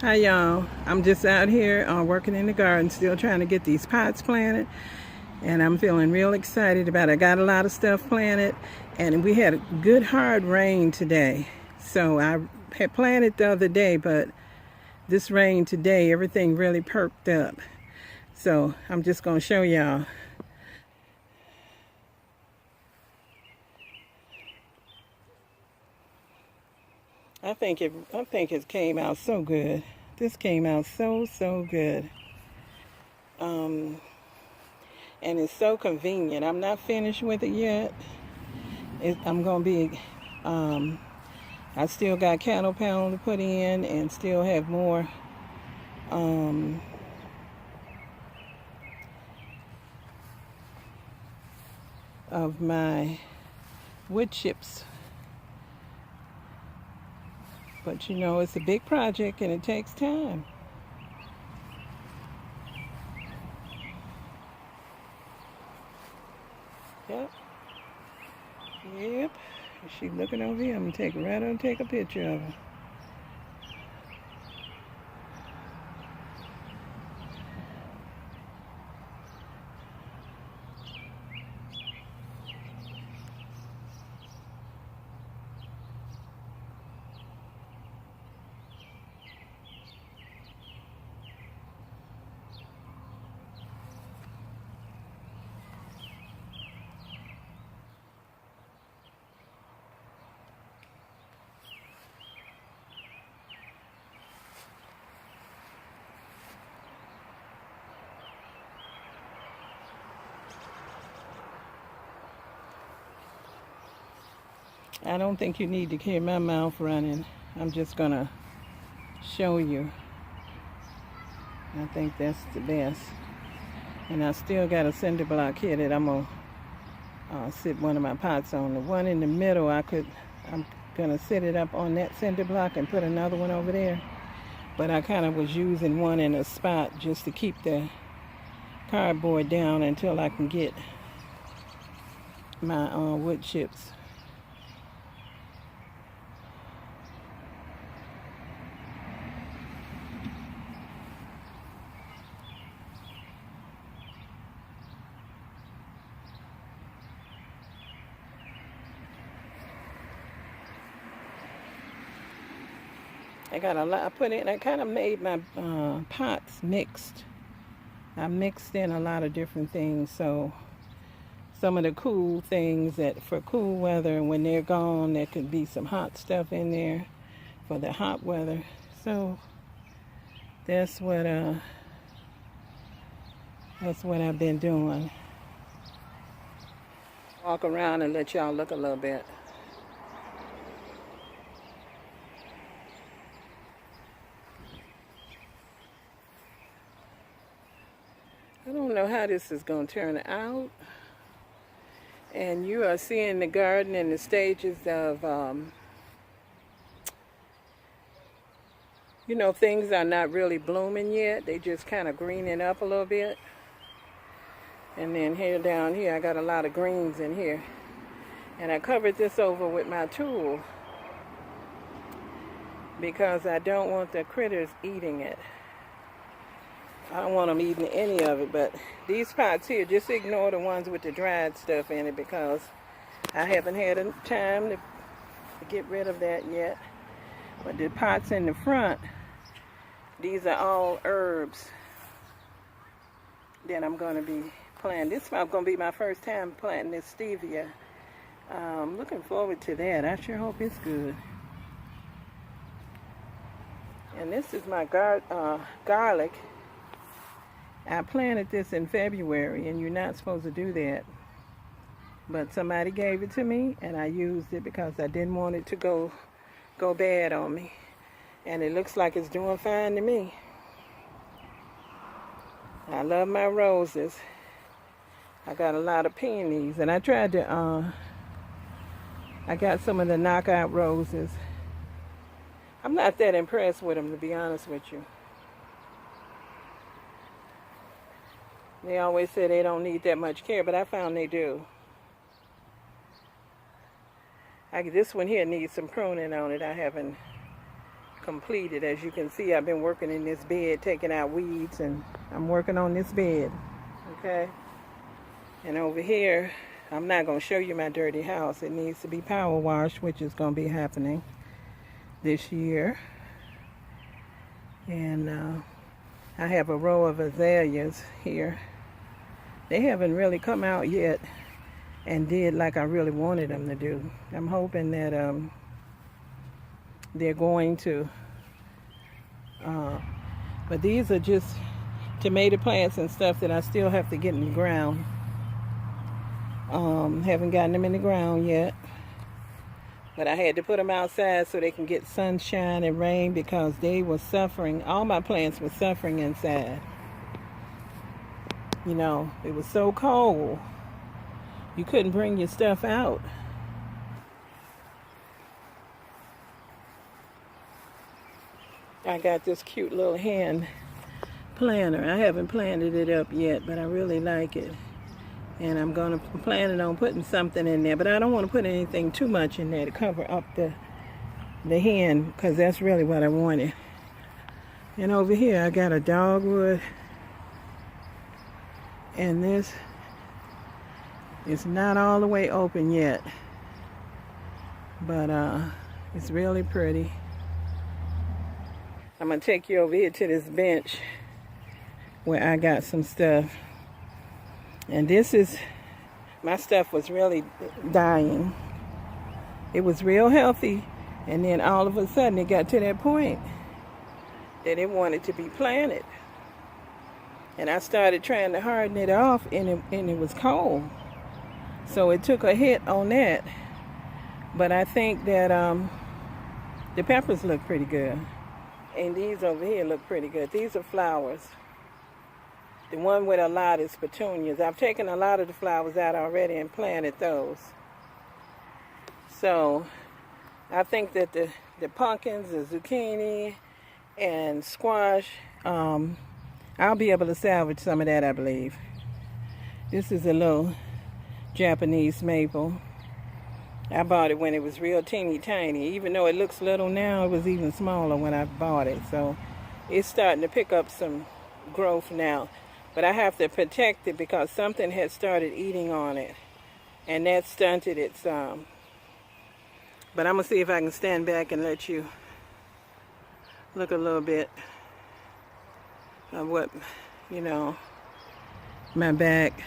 Hi y'all, I'm just out here working in the garden, still trying to get these pots planted, and I'm feeling real excited about it. I got a lot of stuff planted, and we had a good hard rain today. So I had planted the other day, but this rain today, everything really perked up. So I'm just going to show y'all. I think it came out so good. This came out so good. Um, and it's so convenient. I'm not finished with it yet. I'm gonna be. I still got cattle panel to put in, and still have more. Um, of my wood chips. But you know, it's a big project and it takes time. Yep. Yep. She's looking over here. I'm gonna take her right on, take a picture of her. I don't think you need to hear my mouth running. I'm just gonna show you. I think that's the best. And I still got a cinder block here that I'm gonna sit one of my pots on. The one in the middle, I'm gonna set it up on that cinder block and put another one over there. But I kind of was using one in a spot just to keep the cardboard down until I can get my wood chips. I got a lot. I kind of made my pots mixed. I mixed in a lot of different things. So some of the cool things that for cool weather, and when they're gone, there could be some hot stuff in there for the hot weather. So that's what I've been doing. Walk around and let y'all look a little bit. I don't know how this is going to turn out. And you are seeing the garden in the stages of, you know, things are not really blooming yet. They just kind of greening up a little bit. And then here down here, I got a lot of greens in here. And I covered this over with my tool because I don't want the critters eating it. I don't want them eating any of it, but these pots here, just ignore the ones with the dried stuff in it because I haven't had time to get rid of that yet. But the pots in the front, these are all herbs that I'm going to be planting. This is going to be my first time planting this stevia. I'm looking forward to that. I sure hope it's good. And this is my garlic. I planted this in February, and you're not supposed to do that. But somebody gave it to me, and I used it because I didn't want it to go bad on me. And it looks like it's doing fine to me. I love my roses. I got a lot of peonies, and I tried to, I got some of the knockout roses. I'm not that impressed with them, to be honest with you. They always say they don't need that much care, but I found they do. This one here needs some pruning on it. I haven't completed. As you can see, I've been working in this bed, taking out weeds, and I'm working on this bed. Okay? And over here, I'm not going to show you my dirty house. It needs to be power washed, which is going to be happening this year. And I have a row of azaleas here. They haven't really come out yet and did like I really wanted them to do. I'm hoping that they're going to. But these are just tomato plants and stuff that I still have to get in the ground. Haven't gotten them in the ground yet. But I had to put them outside so they can get sunshine and rain because they were suffering. All my plants were suffering inside. You know, it was so cold. You couldn't bring your stuff out. I got this cute little hand planter. I haven't planted it up yet, but I really like it. And I'm planning on putting something in there, but I don't want to put anything too much in there to cover up the hand, because that's really what I wanted. And over here I got a dogwood, and this is not all the way open yet, but it's really pretty. I'm gonna take you over here to this bench where I got some stuff. And this is, my stuff was really dying. It was real healthy, and then all of a sudden it got to that point that it wanted to be planted. And I started trying to harden it off, and it was cold. So it took a hit on that. But I think that the peppers look pretty good. And these over here look pretty good. These are flowers. The one with a lot is petunias. I've taken a lot of the flowers out already and planted those. So I think that the pumpkins, the zucchini, and squash, I'll be able to salvage some of that, I believe. This is a little Japanese maple. I bought it when it was real teeny tiny. Even though it looks little now, it was even smaller when I bought it. So it's starting to pick up some growth now. But I have to protect it because something had started eating on it. And that stunted its, but I'm going to see if I can stand back and let you look a little bit of what, you know, my back.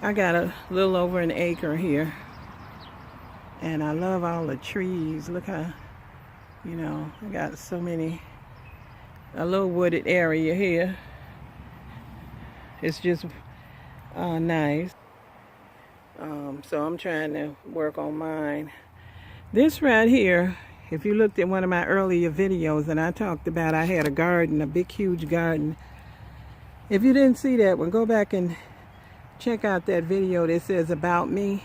I got a little over an acre here. And I love all the trees. Look how, you know, I got so many, a little wooded area here. It's just nice. So I'm trying to work on mine. This right here, if you looked at one of my earlier videos and I talked about I had a garden, a big huge garden. If you didn't see that one, go back and check out that video that says about me.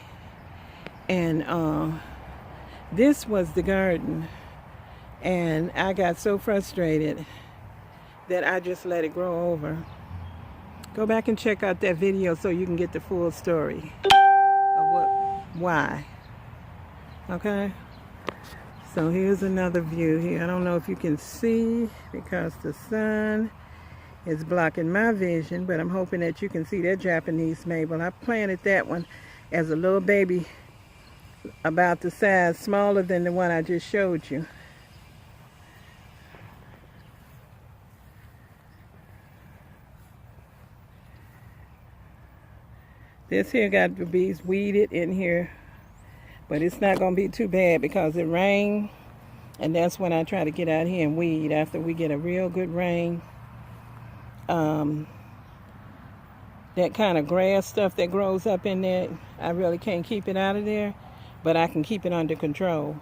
And this was the garden. And I got so frustrated that I just let it grow over. Go back and check out that video so you can get the full story of why. Okay? So here's another view here. I don't know if you can see because the sun is blocking my vision, but I'm hoping that you can see that Japanese maple. I planted that one as a little baby, about the size smaller than the one I just showed you. This here got to be weeded in here, but it's not going to be too bad because it rained, and that's when I try to get out here and weed after we get a real good rain. That kind of grass stuff that grows up in there, I really can't keep it out of there, but I can keep it under control.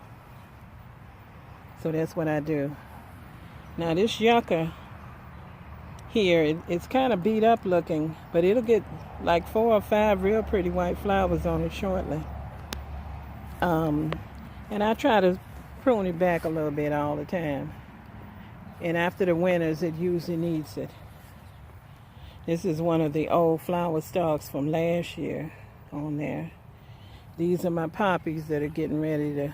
So that's what I do. Now this yucca here, it's kind of beat up looking, but it'll get like 4 or 5 real pretty white flowers on it shortly. And I try to prune it back a little bit all the time. And after the winters, it usually needs it. This is one of the old flower stalks from last year on there. These are my poppies that are getting ready to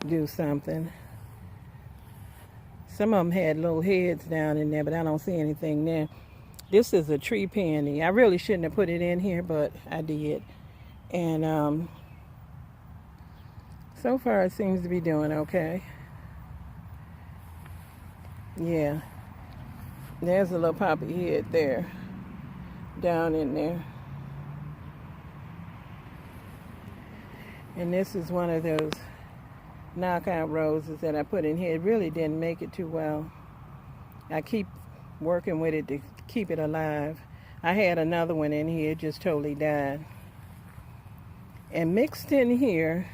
do something. Some of them had little heads down in there, but I don't see anything there. This is a tree peony. I really shouldn't have put it in here, but I did. And so far it seems to be doing okay. Yeah. There's a little poppy head there, down in there. And this is one of those knockout roses that I put in here. It really didn't make it too well. I keep working with it to keep it alive. I had another one in here, it just totally died. And mixed in here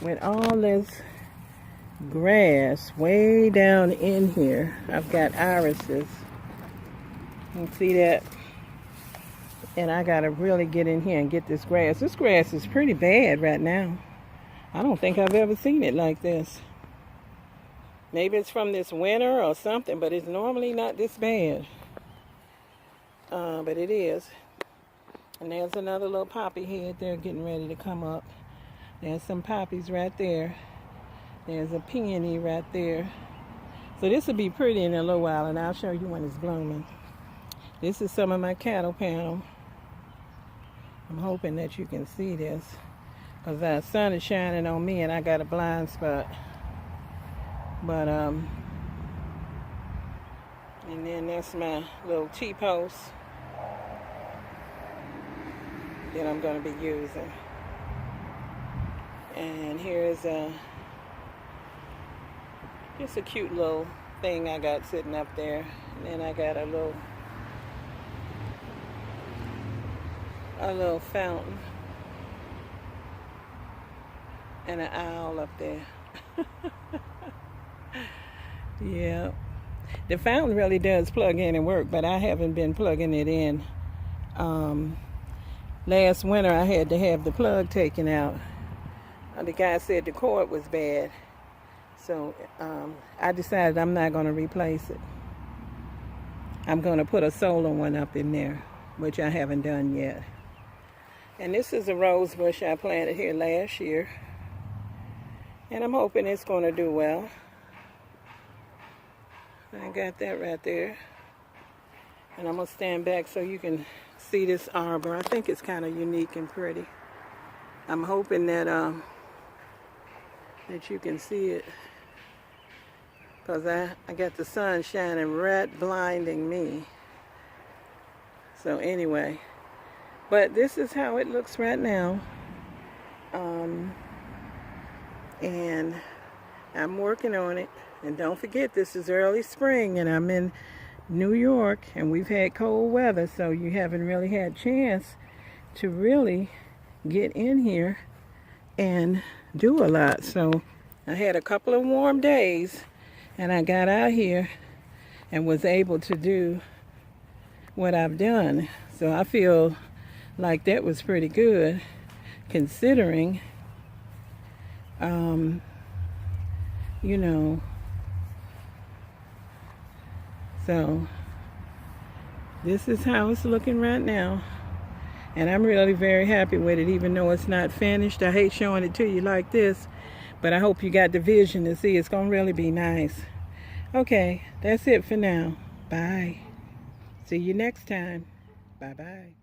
with all this grass way down in here, I've got irises. You can see that? And I gotta really get in here and get this grass. This grass is pretty bad right now. I don't think I've ever seen it like this. Maybe it's from this winter or something, but it's normally not this bad. But it is. And there's another little poppy head there getting ready to come up. There's some poppies right there. There's a peony right there. So this will be pretty in a little while, and I'll show you when it's blooming. This is some of my cattle panel. I'm hoping that you can see this, because the sun is shining on me and I got a blind spot. But and then that's my little T-post that I'm going to be using. And here's just a cute little thing I got sitting up there. And then I got a little fountain and an owl up there. Yeah, the fountain really does plug in and work, but I haven't been plugging it in. Last winter I had to have the plug taken out. The guy said the cord was bad, so I decided I'm not going to replace it. I'm going to put a solar one up in there, which I haven't done yet. And this is a rose bush I planted here last year, and I'm hoping it's going to do well. I got that right there. And I'm going to stand back so you can see this arbor. I think it's kind of unique and pretty. I'm hoping that that you can see it, because I got the sun shining right blinding me. So anyway, but this is how it looks right now. And I'm working on it. And don't forget, this is early spring and I'm in New York and we've had cold weather, so you haven't really had a chance to really get in here and do a lot. So I had a couple of warm days and I got out here and was able to do what I've done. So I feel like that was pretty good, considering you know. So this is how it's looking right now, and I'm really very happy with it, even though it's not finished. I hate showing it to you like this, but I hope you got the vision to see it's gonna really be nice. Okay, that's it for now. Bye. See you next time. Bye bye.